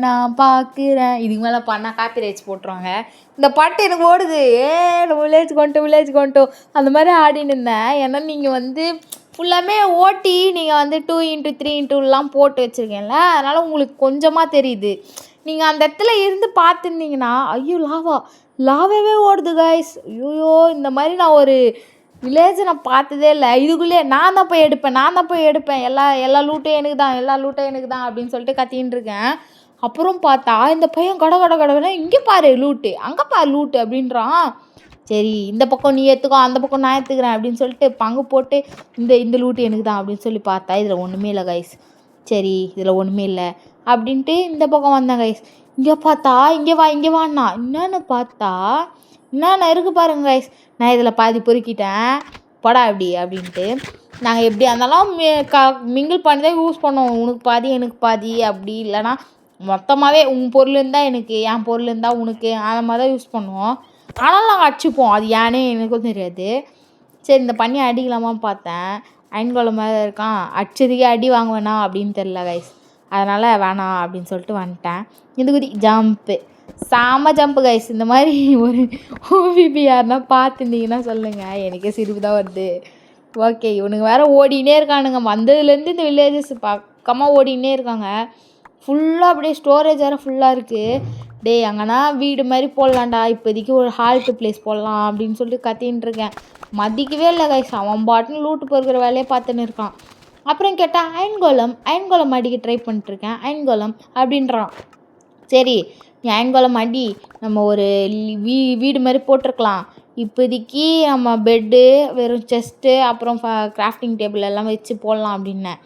Speaker 1: நான் பார்க்குறேன். இதுக்கு மேலே பண்ணால் காப்பி ரைட்ஸ் போட்டுருவாங்க. இந்த பாட்டு எனக்கு ஓடுது. வில்லேஜ் கொண்டோம் அந்த மாதிரி ஆடின்னு இருந்தேன். ஏன்னா நீங்கள் வந்து ஃபுல்லாமே ஓட்டி நீங்கள் வந்து 2x3xலாம் போட்டு வச்சுருக்கீங்கள, அதனால் உங்களுக்கு கொஞ்சமாக தெரியுது. நீங்கள் அந்த இடத்துல இருந்து பார்த்துருந்தீங்கன்னா ஐயோ லாவாவே ஓடுது கைஸ். ஐயோ இந்த மாதிரி நான் ஒரு வில்லேஜை நான் பார்த்ததே இல்லை. இதுக்குள்ளேயே நான் தான் போய் எடுப்பேன் எல்லா லூட்டும் எனக்கு தான் அப்படின்னு சொல்லிட்டு கத்தின்னு இருக்கேன். அப்புறம் பார்த்தா இந்த பையன் கடை இங்கே பாரு லூட்டு, அங்கே பாரு லூட்டு அப்படின்றான். சரி இந்த பக்கம் நீ எடுத்துக்கோ, அந்த பக்கம் நான் எடுத்துக்கிறேன் அப்படின்னு சொல்லிட்டு பங்கு போட்டு இந்த லூட்டு எனக்கு தான் அப்படின்னு சொல்லி பார்த்தா இதில் ஒன்றுமே இல்லை கைஸ். சரி இதில் ஒன்றுமே இல்லை அப்படின்ட்டு இந்த பக்கம் வந்தேன் கைஸ். இங்கே பார்த்தா இங்கே வான்னா என்னன்னு பார்த்தா என்னென்ன இருக்குது பாருங்க கைஸ். நான் இதில் பாதி பொறுக்கிட்டேன் படா அப்படின்ட்டு. நாங்கள் எப்படி இருந்தாலும் மிங்கிள் பண்ணி தான் யூஸ் பண்ணுவோம். உனக்கு பாதி எனக்கு பாதி அப்படி இல்லைனா மொத்தமாகவே உன் பொருள் இருந்தால் எனக்கு, என் பொருள் இருந்தால் உனக்கு, அந்த மாதிரி தான் யூஸ் பண்ணுவோம். ஆனாலும் நாங்கள் அடிச்சுப்போம். அது ஏன்னே எனக்கும் தெரியாது. சரி இந்த பண்ணி அடிக்கலாமான்னு பார்த்தேன். அயன்கோலம் மேலே இருக்கான், அடிச்சதுக்கே அடி வாங்க வேணாம் அப்படின்னு தெரில கைஸ். அதனால் வேணாம் அப்படின்னு சொல்லிட்டு வந்துட்டேன். இந்த குதி ஜம்ப்பு செம ஜம்ப்பு கைஸ். இந்த மாதிரி ஒரு ஓவிபி யாருன்னா பார்த்துருந்தீங்கன்னா சொல்லுங்கள். எனக்கே சிரிப்பு தான் வருது. ஓகே இவனுங்க வேறு ஓடினே இருக்கானுங்க. வந்ததுலேருந்து இந்த வில்லேஜஸ் பக்கமாக ஓடினே இருக்காங்க. ஃபுல்லாக அப்படியே ஸ்டோரேஜ் வேறு ஃபுல்லாக இருக்குது. டே அங்கேனா வீடு மாதிரி போடலான்டா, இப்போதைக்கு ஒரு ஹால்ட்டு பிளேஸ் போடலாம் அப்படின்னு சொல்லிட்டு கத்தின்னு இருக்கேன். மதிக்கவே இல்லை கைஸ். அவன் பாட்டுன்னு லூட்டு பொறுக்கிற வேலையை பார்த்துன்னு இருக்கான். அப்புறம் கேட்டால் அயன்கோலம் அடிக்க ட்ரை பண்ணிட்டுருக்கேன் அயன்கோலம் அப்படின்றான். சரி நீ அயன்கோலம் அடி, நம்ம ஒரு வீடு மாதிரி போட்டிருக்கலாம். இப்போதைக்கு நம்ம பெட்டு வெறும் செஸ்ட்டு அப்புறம் கிராஃப்டிங் டேபிள் எல்லாம் வச்சு போடலாம் அப்படின்னேன்.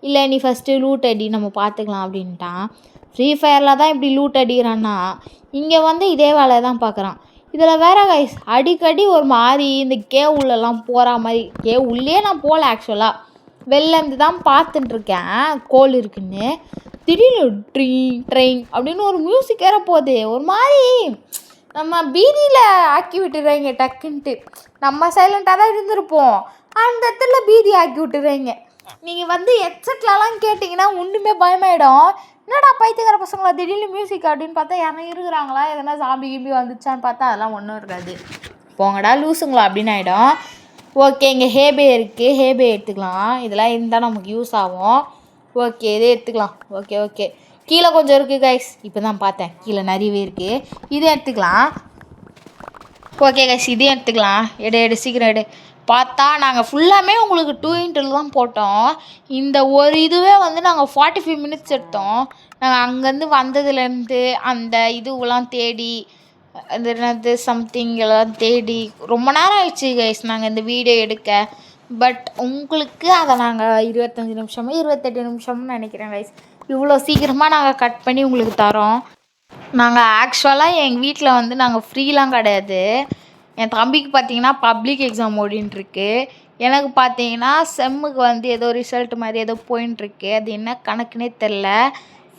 Speaker 1: இல்லை நீ ஃபஸ்ட்டு லூட் அடி, நம்ம பார்த்துக்கலாம் அப்படின்ட்டான். ஃப்ரீ ஃபயரில் தான் இப்படி லூட் அடிக்கிறான்னா இங்கே வந்து இதே வேலையை தான் பார்க்குறான். இதில் வேற கைஸ் அடிக்கடி ஒரு மாதிரி இந்த கேவ் உள்ளெல்லாம் போகிற மாதிரி. கேவ் உள்ளே நான் போகல ஆக்சுவலாக, வெளிலேருந்து தான் பார்த்துட்டுருக்கேன் கோல் இருக்குன்னு. திடீர்னு ட்ரெயின் அப்படின்னு ஒரு மியூசிக் வேற போகுது. ஒரு மாதிரி நம்ம பீதியில் ஆக்கி விட்டுறாங்க டக்குன்ட்டு. நம்ம சைலண்ட்டாக தான் இருந்திருப்போம், அந்த இடத்துல பீதி ஆக்கி விட்டுறாங்க. நீங்கள் வந்து ஹெட்செட்லலாம் கேட்டிங்கன்னா ஒன்றுமே பயமாயிடும். என்னடா பைத்தியக்கார பசங்களா திடீர்னு மியூசிக் அப்படின்னு பார்த்தா யாரும் இருக்கிறாங்களா, எதனா சாம்பி கிம்பி வந்துச்சான்னு பார்த்தா அதெல்லாம் ஒன்றும் இருக்காது. போங்கடா லூசுங்களா அப்படின்னு ஆகிடும். ஓகே இங்கே ஹேபே இருக்குது, ஹேபே எடுத்துக்கலாம். இதெல்லாம் இருந்தால் நமக்கு யூஸ் ஆகும். ஓகே இதே எடுத்துக்கலாம். ஓகே கீழே கொஞ்சம் இருக்குது கைஸ், இப்போ தான் பார்த்தேன் கீழே நிறையவே இருக்குது. இதே எடுத்துக்கலாம். ஓகே கைஸ் இதே எடுத்துக்கலாம். எடு சீக்கிரம் எடு. பார்த்தா நாங்கள் ஃபுல்லாமே உங்களுக்கு 2x தான் போட்டோம். இந்த ஒரு இதுவே வந்து நாங்கள் 45 மினிட்ஸ் எடுத்தோம். நாங்கள் அங்கேருந்து வந்ததுலேருந்து அந்த இதுவெல்லாம் தேடி, அது என்னது சம்திங் எல்லாம் தேடி ரொம்ப நேரம் ஆயிடுச்சு கைஸ் நாங்கள் இந்த வீடியோ எடுக்க. பட் உங்களுக்கு அதை நாங்கள் 25 நிமிஷமோ 28 நிமிஷம்னு நினைக்கிறேன் கைஸ். இவ்வளோ சீக்கிரமாக நாங்கள் கட் பண்ணி உங்களுக்கு தரோம். நாங்கள் ஆக்சுவலாக எங்கள் வீட்டில் வந்து நாங்கள் ஃப்ரீலாம் கிடையாது. என் தம்பிக்கு பார்த்தீங்கன்னா பப்ளிக் எக்ஸாம் ஓடின்ட்டுருக்கு. எனக்கு பார்த்தீங்கன்னா செம்முக்கு வந்து ஏதோ ரிசல்ட் மாதிரி ஏதோ போயின்ட்டுருக்கு. அது என்ன கணக்குனே தெரில.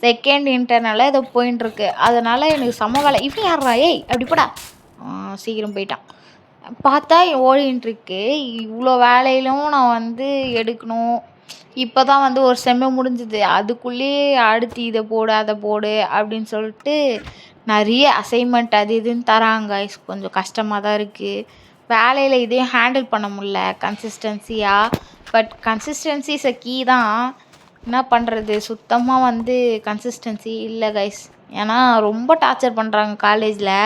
Speaker 1: செகண்ட் இன்டர்னலாக ஏதோ போயின்ட்டுருக்கு. அதனால் எனக்கு செம்ம வேலை. இப்படி யாரா ஏய் அப்படி போடா, சீக்கிரம் போயிட்டான். பார்த்தா ஓடின்ட்டுருக்கு. இவ்வளோ வேலையிலும் நான் வந்து எடுக்கணும். இப்போ தான் வந்து ஒரு செம்ம முடிஞ்சுது. அதுக்குள்ளேயே அடுத்து இதை போடு அதை போடு அப்படின்னு சொல்லிட்டு நிறைய அசைன்மெண்ட் அது இதுன்னு தராங்க. கொஞ்சம் கஷ்டமாக தான் இருக்குது. வேலையில் இதையும் ஹேண்டில் பண்ண முடில கன்சிஸ்டன்சியாக. But consistency is a key தான். என்ன பண்ணுறது, சுத்தமாக வந்து கன்சிஸ்டன்சி இல்லை கைஸ். ஏன்னா ரொம்ப டார்ச்சர் பண்ணுறாங்க காலேஜில்.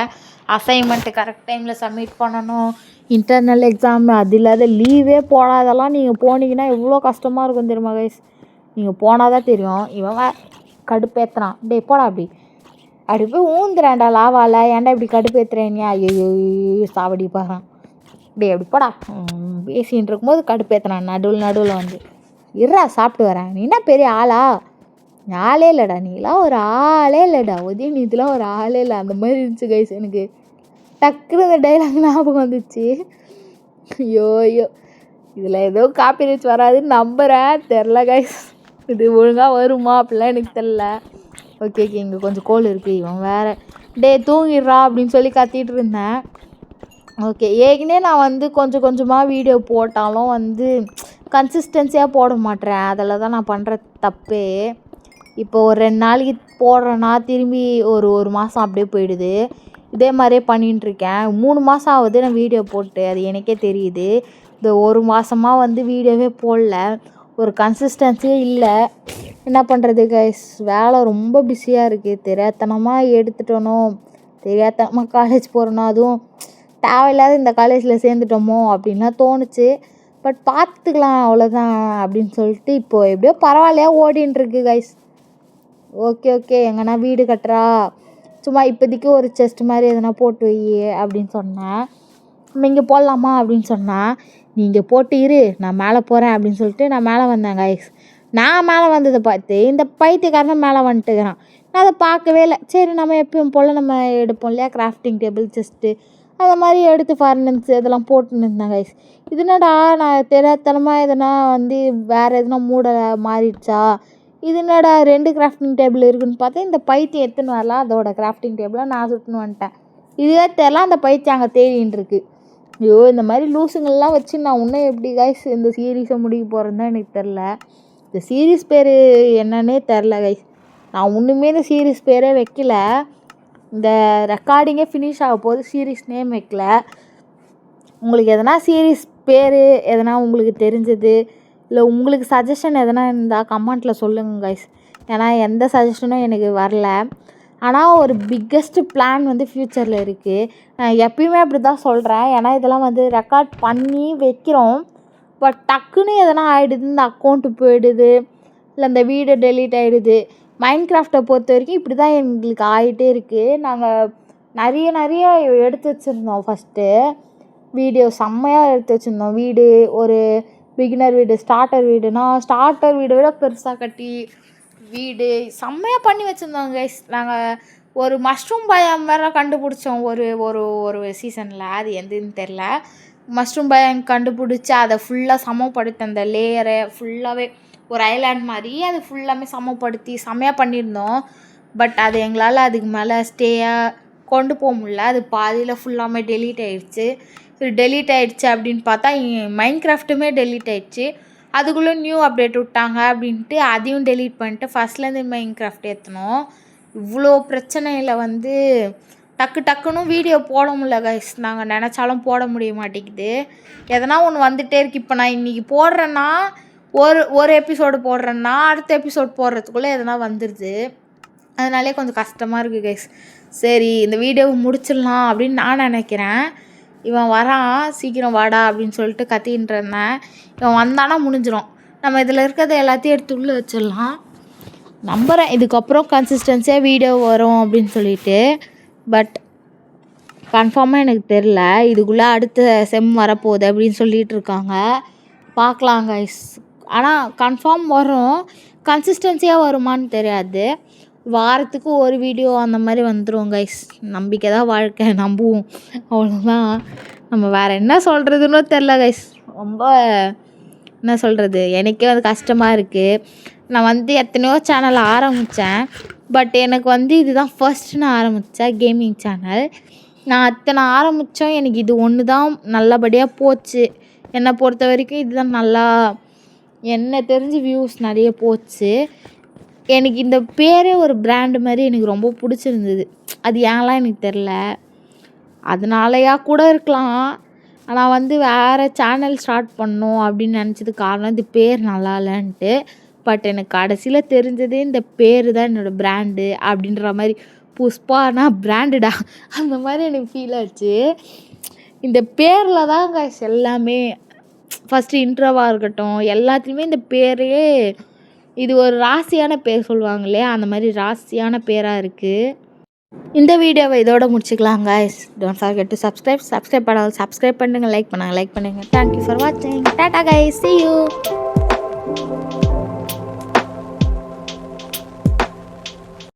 Speaker 1: அசைன்மெண்ட்டு கரெக்ட் டைமில் சப்மிட் பண்ணணும், இன்டர்னல் எக்ஸாம் அது இல்லாத லீவே போடாதெல்லாம் நீங்கள் போனீங்கன்னா எவ்வளோ கஷ்டமாக இருக்கும் தெரியுமா கைஸ். நீங்கள் போனால் தான் தெரியும். இவன் கடுப்பேற்றுறான். டே போடா அப்படி போய் ஊந்துறான்டா லாவால். ஏன்டா இப்படி கடுப்பேற்றுறேன், ஐயோ சாவடி பாறான். டே அப்படி போடா. பேசின்னு இருக்கும்போது கடுப்பேற்றுறான் நடுவில் வந்து. இருறா சாப்பிட்டு வரேன். நீ என்ன பெரிய ஆளா, ஆளே இல்லைடா, நீலாம் ஒரு ஆளே இல்லைடா, உதயநிதிலாம் ஒரு ஆளே இல்லை. அந்த மாதிரி இருந்துச்சு கைஸ். எனக்கு டக்குன்னு இந்த டைலாக் ஞாபகம் வந்துச்சு. ஐயோ இதில் ஏதோ காப்பிரைட்ஸ் வராதுன்னு நம்புகிறேன். தெரில கைஸ், இது ஒழுங்காக வருமா அப்படிலாம் எனக்கு தெரில. ஓகே இங்கே கொஞ்சம் கோல் இருக்குது. இவன் வேறு டே தூங்கிடுறா அப்படின்னு சொல்லி கத்திட்டு இருந்தேன். ஓகே ஏற்கனவே நான் வந்து கொஞ்சமாக வீடியோ போட்டாலும் வந்து கன்சிஸ்டன்சியாக போட மாட்டேறேன். அதில் தான் நான் பண்ணுற தப்பே. இப்போ ஒரு 2 நாளைக்கு போடுறேன்னா திரும்பி ஒரு மாதம் அப்படியே போயிடுது. இதே மாதிரியே பண்ணிகிட்டுருக்கேன். 3 மாதம் ஆகுது நான் வீடியோ போட்டு. அது எனக்கே தெரியுது. இந்த 1 மாதமாக வந்து வீடியோவே போடல. ஒரு கன்சிஸ்டன்சியே இல்லை. என்ன பண்ணுறது கைஸ், வேலை ரொம்ப பிஸியாக இருக்குது. தெரியாதனமாக எடுத்துட்டோனோ, தெரியாதனமாக காலேஜ் போகிறோன்னா, அதுவும் தேவையில்லாத இந்த காலேஜில் சேர்ந்துட்டோமோ அப்படின்லாம் தோணுச்சு. பட் பார்த்துக்கலாம் அவ்வளோதான் அப்படின்னு சொல்லிட்டு இப்போது எப்படியோ பரவாயில்லையா ஓடின்ட்டுருக்கு கைஸ். ஓகே எங்கன்னா வீடு கட்டுறா, சும்மா இப்போதைக்கு ஒரு செஸ்ட் மாதிரி எதனா போட்டு வை அப்படின்னு சொன்னேன். நம்ம இங்கே போடலாமா அப்படின்னு சொன்னால், நீங்கள் போட்டு இரு நான் மேலே போகிறேன் அப்படின்னு சொல்லிட்டு நான் மேலே வந்தேன் கைஸ். நான் மேலே வந்ததை பார்த்து இந்த பைத்தியக்காரன் மேலே வந்துட்டுக்கிறான். நான் அதை பார்க்கவே இல்லை. சரி நம்ம எப்பயும் போல் நம்ம எடுப்போம் இல்லையா கிராஃப்டிங் டேபிள் செஸ்ட்டு, அந்த மாதிரி எடுத்து ஃபர்னன்ஸ் இதெல்லாம் போட்டுன்னு இருந்தேன் கைஸ். இது என்னடா நான் தெரியாதனமாக எதனா வந்து வேறு எதுனா மூட மாறிடுச்சா, இது என்னடா 2 கிராஃப்டிங் டேபிள் இருக்குதுன்னு பார்த்தா இந்த பைத்தியம் எடுத்துன்னு வரலாம் அதோட கிராஃப்டிங் டேபிளை நான் சுட்டுன்னு வந்துட்டேன். இதுவே தெரில அந்த பைத்தியம் அங்கே தேடின்னு இருக்கு. ஐயோ இந்த மாதிரி லூசுங்கள்லாம் வச்சு நான் இன்னும் எப்படி கைஸ் இந்த சீரீஸை முடிக்க போகிறேன்னு தான் எனக்கு தெரில. இந்த சீரீஸ் பேர் என்னன்னே தெரில கைஸ். நான் ஒன்றுமே இந்த சீரீஸ் பேரே வைக்கல. இந்த ரெக்கார்டிங்கே ஃபினிஷ் ஆக போது சீரீஸ் நேம் வைக்கல. உங்களுக்கு எதனா சீரீஸ் பேர் எதனா உங்களுக்கு தெரிஞ்சது இல்லை உங்களுக்கு சஜஷன் எதனா இருந்தால் கமெண்ட்டில் சொல்லுங்கள் கைஸ். ஏன்னா எந்த சஜஷனும் எனக்கு வரல. ஆனால் ஒரு பிக்கெஸ்ட்டு பிளான் வந்து ஃப்யூச்சரில் இருக்குது. நான் எப்பயுமே அப்படி தான் சொல்கிறேன். ஏன்னா இதெல்லாம் வந்து ரெக்கார்ட் பண்ணி வைக்கிறோம். பட் டக்குன்னு எதனா ஆகிடுது, இந்த அக்கௌண்ட்டு போயிடுது, இல்லை இந்த வீடியோ டெலீட் ஆகிடுது. மைண்ட் கிராஃப்டை பொறுத்த வரைக்கும் இப்படி தான் எங்களுக்கு ஆகிட்டே இருக்குது. நாங்கள் நிறைய எடுத்து வச்சுருந்தோம். ஃபஸ்ட்டு வீடியோ செம்மையாக எடுத்து வச்சுருந்தோம். வீடு ஒரு பிகினர் வீடு, ஸ்டார்டர் வீடுனா ஸ்டார்டர் வீடை விட பெருசாக கட்டி வீடு செம்மையாக பண்ணி வச்சுருந்தோம் கைஸ். நாங்கள் ஒரு மஷ்ரூம் பயம் வேறு கண்டுபிடிச்சோம் ஒரு ஒரு ஒரு சீசனில். அது எதுன்னு தெரில. மஷ்ரூம் பயம் கண்டுபிடிச்சி அதை ஃபுல்லாக சமப்படுத்தி அந்த லேயரை ஃபுல்லாகவே ஒரு ஐலாண்ட் மாதிரி அது ஃபுல்லாமே சமப்படுத்தி செம்மையாக பண்ணியிருந்தோம். பட் அது எங்களால் அதுக்கு மேலே ஸ்டேயாக கொண்டு போக முடியல. அது பாதியில் ஃபுல்லாமே டெலீட் ஆகிடுச்சு. டெலீட் ஆகிடுச்சு அப்படின்னு பார்த்தா மைண்ட் கிராஃப்ட்டுமே டெலீட் ஆகிடுச்சு. அதுக்குள்ளே நியூ அப்டேட் விட்டாங்க அப்படின்ட்டு அதையும் டெலீட் பண்ணிட்டு ஃபஸ்ட்லேருந்து மைண்ட் கிராஃப்ட் ஏற்றணும். இவ்வளோ பிரச்சனையில் வந்து டக்குன்னு வீடியோ போட முடியல கைஸ். நாங்கள் நினச்சாலும் போட முடிய மாட்டேங்குது. எதனா ஒன்று வந்துகிட்டே இருக்குது. இப்போ நான் இன்றைக்கி போடுறேன்னா ஒரு எபிசோடு போடுறேன்னா அடுத்த எபிசோட் போடுறதுக்குள்ளே எதனா வந்துடுது. அதனாலே கொஞ்சம் கஷ்டமாக இருக்குது கைஸ். சரி இந்த வீடியோவை முடிச்சிடலாம் அப்படின்னு நான் நினைக்கிறேன். இவன் வரான், சீக்கிரம் வாடா அப்படின்னு சொல்லிட்டு கத்தின்னு இருந்தேன். இவன் வந்தானா முடிஞ்சிடும். நம்ம இதில் இருக்கிறத எல்லாத்தையும் எடுத்து உள்ளே வச்சிடலாம். நம்புகிறேன் இதுக்கப்புறம் கன்சிஸ்டன்சியாக வீடியோ வரும் அப்படின்னு சொல்லிட்டு. பட் கன்ஃபார்மாக எனக்கு தெரில. இதுக்குள்ளே அடுத்த செம் வரப்போகுது அப்படின்னு சொல்லிகிட்டு இருக்காங்க. பார்க்கலாம் கைஸ். ஆனால் கன்ஃபார்ம் வரும். கன்சிஸ்டன்சியாக வருமானு தெரியாது. வாரத்துக்கு ஒரு வீடியோ அந்த மாதிரி வந்துடும் கைஸ். நம்பிக்கை தான் வாழ்க்கை, நம்புவோம், அவ்வளோதான். நம்ம வேறு என்ன சொல்கிறதுன்னு தெரில கைஸ். ரொம்ப என்ன சொல்கிறது, எனக்கே வந்து கஷ்டமாக இருக்குது. நான் வந்து எத்தனையோ சேனல் ஆரம்பித்தேன். பட் எனக்கு வந்து இதுதான் ஃபர்ஸ்ட்டு நான் ஆரம்பித்தேன் கேமிங் சேனல். நான் அத்தனை ஆரம்பித்தோம். எனக்கு இது ஒன்று தான் நல்லபடியாக போச்சு. என்னை பொறுத்த வரைக்கும் இதுதான் நல்லா என்னை தெரிஞ்சு வியூஸ் நிறைய போச்சு. எனக்கு இந்த பேரே ஒரு பிராண்டு மாதிரி எனக்கு ரொம்ப பிடிச்சிருந்தது. அது ஏன்லாம் எனக்கு தெரில. அதனாலயா கூட இருக்கலாம். ஆனால் வந்து வேறு சேனல் ஸ்டார்ட் பண்ணணும் அப்படின்னு நினச்சது காரணம் இந்த பேர் நல்லா இல்லைன்ட்டு. பட் எனக்கு கடைசியில் தெரிஞ்சதே இந்த பேர் தான் என்னோடய பிராண்டு அப்படின்ற மாதிரி. புஷ்பானா பிராண்டுடா அந்த மாதிரி எனக்கு ஃபீல் ஆச்சு. இந்த பேரில் தான் கைஸ் எல்லாமே. ஃபஸ்ட்டு இன்ட்ரோவாக இருக்கட்டும் எல்லாத்துலேயுமே இந்த பேரே இது ஒரு ராசியான பேர் சொல்லுவாங்க இல்லையா, அந்த மாதிரி ராசியான பேராக இருக்குது. இந்த வீடியோவை இதோட முடிச்சுக்கலாம் guys. Don't forget to subscribe பண்ணாலும் சப்ஸ்கிரைப் பண்ணுங்கள், லைக் பண்ணுங்கள். தேங்க்யூ ஃபார் வாட்சிங். Tata guys, see you.